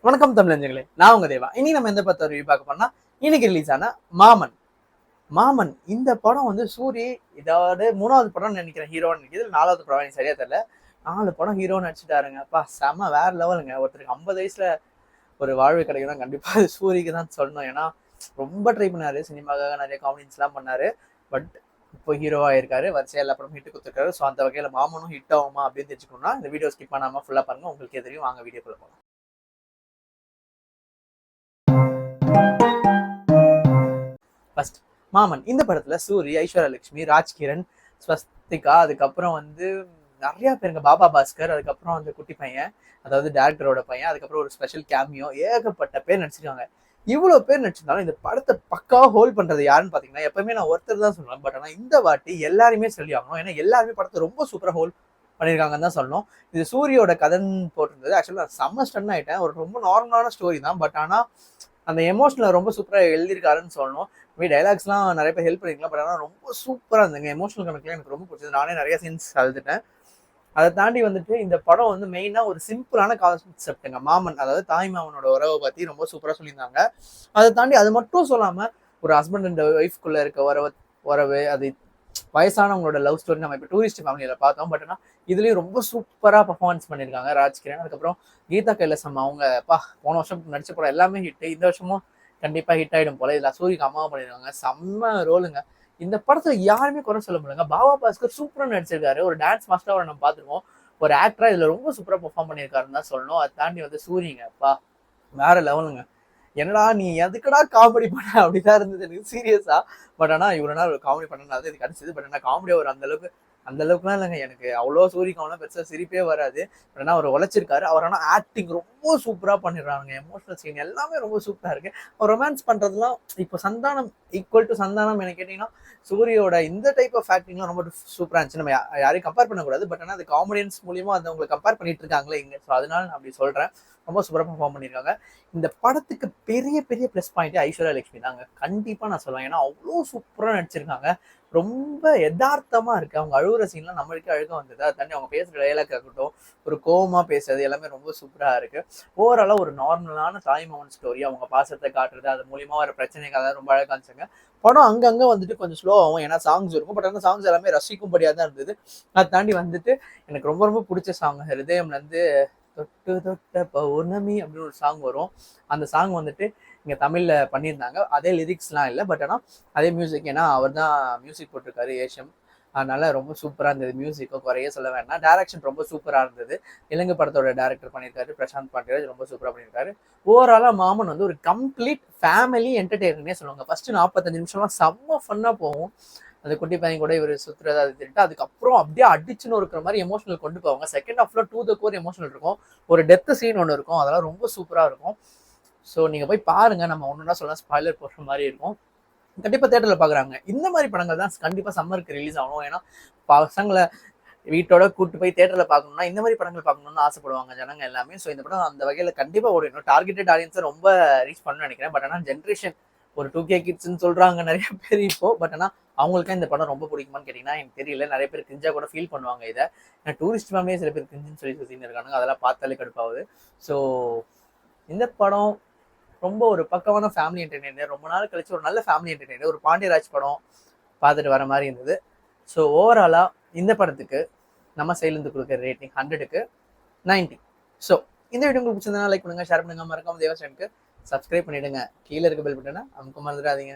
வணக்கம் தமிழஞ்சங்களே, நான் உங்க தேவா. இனி நம்ம எந்த பத்த ரிவ்யூ பார்க்க போனா, இன்னைக்கு ரிலீஸ் ஆன மாமன். மாமன் இந்த படம் வந்து சூரி இதோட 3வது படம் நினைக்கிறேன் ஹீரோன்னு நினைக்கிறது. 4வது படம் எனக்கு சரியா தெரியல. 4 படம் ஹீரோ நடிச்சுட்டாருங்க. அப்பா செம வேற லெவலுங்க. ஒருத்தருக்கு 50 வயசுல ஒரு வாழ்வு கிடைக்கும்னா கண்டிப்பா அது சூரிக்கு தான் சொல்லணும். ஏன்னா ரொம்ப ட்ரை பண்ணாரு, சினிமாக்காக நிறைய காமெடிஸ் எல்லாம் பண்ணாரு. பட் இப்போ ஹீரோவா இருக்காரு, வரிசையா எல்லா படமும் ஹிட் கொடுத்துருக்காரு. ஸோ அந்த வகையில மாமனும் ஹிட் ஆகுமா அப்படின்னு தெரிஞ்சுக்கணும்னா இந்த வீடியோ ஸ்கிப் பண்ணாம ஃபுல்லா பாருங்க, உங்களுக்கே தெரியும். வாங்க வீடியோக்குள்ள போகலாம். ஃபர்ஸ்ட் மாமன் இந்த படத்துல சூரி, ஐஸ்வர்யா லட்சுமி, ராஜ்கிரண், ஸ்வஸ்திகா, அதுக்கப்புறம் வந்து நிறைய பேருங்க, பாபா பாஸ்கர், அதுக்கப்புறம் வந்து குட்டி பையன், அதாவது டேரக்டரோட பையன், அதுக்கப்புறம் ஒரு ஸ்பெஷல் கேமியோ, ஏகப்பட்ட பேர் நடிச்சிருக்காங்க. இவ்வளவு பேர் நடிச்சிருந்தாலும் இந்த படத்தை பக்காவா ஹோல்ட் பண்றது யாருன்னு பாத்தீங்கன்னா, எப்பவுமே நான் ஒருத்தர் தான் சொல்லுவேன். பட் ஆனா இந்த வாட்டி எல்லாருமே சொல்லி ஆகணும். ஏன்னா எல்லாருமே படத்தை ரொம்ப சூப்பரா ஹோல்ட் பண்ணியிருக்காங்கன்னு தான் சொல்லணும். இது சூரியோட கதைன்னு போட்டிருந்தது. ஆக்சுவலா நான் செம்ம ஸ்டன் ஆயிட்டேன். ஒரு ரொம்ப நார்மலான ஸ்டோரி தான். பட் ஆனா அந்த எமோஷனல் ரொம்ப சூப்பரா எழுதியிருக்காருன்னு சொல்லணும். டைலாக்ஸ்லாம் நிறைய பேர் ஹெல்ப் பண்ணிருக்கலாம். பட் ஆனால் ரொம்ப சூப்பராக இருந்துங்க. எமோஷனல் கணக்குலாம் எனக்கு ரொம்ப பிடிச்சது. நானே நிறைய சீன்ஸ் அழுதுட்டேன். அதை தாண்டி வந்துட்டு இந்த படம் வந்து மெயினாக ஒரு சிம்பிளான கான்செப்ட்டுங்க. மாமன், அதாவது தாய் மாமனோட உறவை பற்றி ரொம்ப சூப்பராக சொல்லியிருந்தாங்க. அதை தாண்டி அது மட்டும் சொல்லாமல் ஒரு ஹஸ்பண்ட் அண்ட் ஒய்ஃப்குள்ளே இருக்க உறவு அது வயசானவங்களோட லவ் ஸ்டோரி நம்ம இப்போ டூரிஸ்ட் ஃபேமிலியில் பார்த்தோம். பட் ஆனால் இதுலேயும் ரொம்ப சூப்பராக பர்ஃபார்மன்ஸ் பண்ணியிருக்காங்க ராஜ்கிரண். அதுக்கப்புறம் கீதா கைலாசம் அவங்க போன வருஷம் நடிச்ச படம் எல்லாமே ஹிட். இந்த வருஷமும் கண்டிப்பாக ஹிட் ஆகிடும் போல. இதில் சூரிக்கு அம்மாவை பண்ணியிருக்காங்க. செம்ம ரோலுங்க. இந்த படத்தை யாருமே குறை சொல்ல முடியலங்க. பாபா பாஸ்கர் சூப்பராக நடிச்சிருக்காரு. ஒரு டான்ஸ் மாஸ்டராக நம்ம பார்த்துருக்கோம். ஒரு ஆக்டரா இதில் ரொம்ப சூப்பராக பெர்ஃபார்ம் பண்ணியிருக்காருன்னு தான் சொல்லணும். அதை தாண்டி வந்து சூரிங்க வேற லெவலுங்க. என்னடா நீ எதுக்கடா காமெடி பண்ண அப்படிதான் இருந்தது எனக்கு சீரியஸா. பட் ஆனா இவ்வளவு நாள் காமெடி பண்ணனால இது கிடைச்சது. பட் ஆனா காமெடியா ஒரு அந்த அளவுக்குலாம் இல்லைங்க. எனக்கு அவ்வளோ சூரியக்காவெல்லாம் பெருசா சிரிப்பே வராது. பட் ஆனா அவர் உழைச்சிருக்காரு. அவர் ஆனா ஆக்டிங் ரொம்ப சூப்பரா பண்ணிடுறாங்க. எமோஷனல் சீன் எல்லாமே ரொம்ப சூப்பரா இருக்கு. அவர் ரொமான்ஸ் பண்றதுலாம் இப்போ சந்தானம் ஈக்குவல் டு சந்தானம் என்ன கேட்டீங்கன்னா, சூரியோட இந்த டைப் ஆஃப் ஆக்டிங்லாம் ரொம்ப சூப்பரா இருந்துச்சு. நம்ம யாரையும் கம்பேர் பண்ணக்கூடாது. பட் ஆனா அது காமெடியன்ஸ் மூலியமா அந்த உங்களை கம்பேர் பண்ணிட்டு இருக்காங்களே இங்க. ஸோ அதனால நான் அப்படி சொல்றேன். ரொம்ப சூப்பராக பெர்ஃபார்ம் பண்ணியிருக்காங்க. இந்த படத்துக்கு பெரிய பெரிய ப்ளஸ் பாயிண்ட் ஐஸ்வர்யா லட்சுமி தாங்க. கண்டிப்பா நான் சொல்லுவேன். ஏன்னா அவ்வளோ சூப்பரா நடிச்சிருக்காங்க. ரொம்ப யதார்த்தமா இருக்கு. அவங்க அழுகுற சீன்லாம் நம்மளுக்கே அழுக வந்தது. அதை தாண்டி அவங்க பேசுற டைலாக் ஆகட்டும், ஒரு கோவமா பேசுறது எல்லாமே ரொம்ப சூப்பரா இருக்கு. ஓவராலா ஒரு நார்மலான தாய்மாமன் ஸ்டோரி. அவங்க பாசத்தை காட்டுறது, அது மூலியமா வர பிரச்சனைகள் ரொம்ப அழகா காமிச்சாங்க. படம் அங்கங்க வந்துட்டு கொஞ்சம் ஸ்லோ ஆகும். ஏன்னா சாங்ஸ் இருக்கும். பட் அந்த சாங்ஸ் எல்லாமே ரசிக்கும்படியா தான் இருந்தது. அதை தாண்டி வந்துட்டு எனக்கு ரொம்ப ரொம்ப பிடிச்ச சாங் ஹிருதயம்ல இருந்து தொட்டு தொட்ட பௌர்ணமி அப்படின்னு ஒரு சாங் வரும். அந்த சாங் வந்துட்டு இங்க தமிழ்ல பண்ணியிருந்தாங்க. அதே லிரிக்ஸ்லாம் இல்லை. பட் ஆனால் அதே மியூசிக். ஏன்னா அவர் தான் மியூசிக் போட்டிருக்காரு, ஏஷம். அதனால ரொம்ப சூப்பரா இருந்தது. மியூசிக்கும் குறைய சொல்ல வேண்டாம். டைரக்ஷன் ரொம்ப சூப்பரா இருந்தது. தெலுங்கு படத்தோட டைரக்டர் பண்ணியிருக்காரு பிரசாந்த் பாண்டியராஜ். ரொம்ப சூப்பரா பண்ணியிருக்காரு. ஓவராலா மாமன் வந்து ஒரு கம்ப்ளீட் ஃபேமிலி என்டர்டெய்னர்னே சொல்லுவாங்க. ஃபர்ஸ்ட் 45 நிமிஷம்லாம் செம்ம ஃபன்னா போகும். அந்த குட்டி பையன் கூட இவர் சுத்துறது அது திட்டு, அதுக்கப்புறம் அப்படியே அடிச்சுன்னு இருக்கிற மாதிரி எமோஷனல் கொண்டு போவாங்க. செகண்ட் ஹாஃப்ல டூ த கோர் எமோஷனல் இருக்கும். ஒரு டெத் சீன் ஒன்று இருக்கும். அதெல்லாம் ரொம்ப சூப்பரா இருக்கும். ஸோ நீங்க போய் பாருங்க. நம்ம ஒன்றுனா சொல்ல ஸ்பாய்லர் போடுற மாதிரி இருக்கும். கண்டிப்பா தேட்டர்ல பாக்குறாங்க. இந்த மாதிரி படங்கள் தான் கண்டிப்பா சம்மருக்கு ரிலீஸ் ஆகணும். ஏன்னா பசங்களை வீட்டோட கூட்டு போய் தேட்டர்ல பார்க்கணும்னா இந்த மாதிரி படங்கள் பார்க்கணும்னு ஆசைப்படுவாங்க ஜனங்க எல்லாமே. ஸோ இந்த படம் அந்த வகையில கண்டிப்பா ஓடிடும். டார்கெட்டட் ஆடியன்ஸை ரொம்ப ரீச் பண்ணணும்னு நினைக்கிறேன். பட் ஆனால் ஜென்ரேஷன் ஒரு 2K கிட்ஸ்ன்னு சொல்றாங்க நிறைய பேர் இப்போ. பட் ஆனால் அவங்களுக்கே இந்த படம் ரொம்ப பிடிக்குமான்னு கேட்டீங்கன்னா எனக்கு தெரியல. நிறைய பேர் கிஞ்சா கூட ஃபீல் பண்ணுவாங்க இதை. ஏன்னா டூரிஸ்ட் ஃபேமிலியே சில பேர் கிஞ்சுன்னு சொல்லி சுத்தின்னு இருக்காங்க. அதெல்லாம் பார்த்தாலே கடுப்பாகுது. ஸோ இந்த படம் ரொம்ப ஒரு பக்கமான ஃபேமிலி என்டர்டெய்னர். ரொம்ப நாள் கழிச்சு ஒரு நல்ல ஃபேமிலி என்டர்டெய்னர். ஒரு பாண்டியராஜ் படம் பார்த்துட்டு வர மாதிரி இருந்தது. ஸோ ஓவராலா இந்த படத்துக்கு நம்ம சைட்லேருந்து கொடுக்குற ரேட்டிங் 100க்கு 90. ஸோ இந்த வீடியோ உங்களுக்கு பிடிச்சிருந்தா லைக் பண்ணுங்க, ஷேர் பண்ணுங்க, மறக்காம தேவா சேனலுக்கு சப்ஸ்கிரைப் பண்ணிடுங்க. கீழே இருக்க பெல் பட்டனை அமுக்க மறந்துடாதீங்க.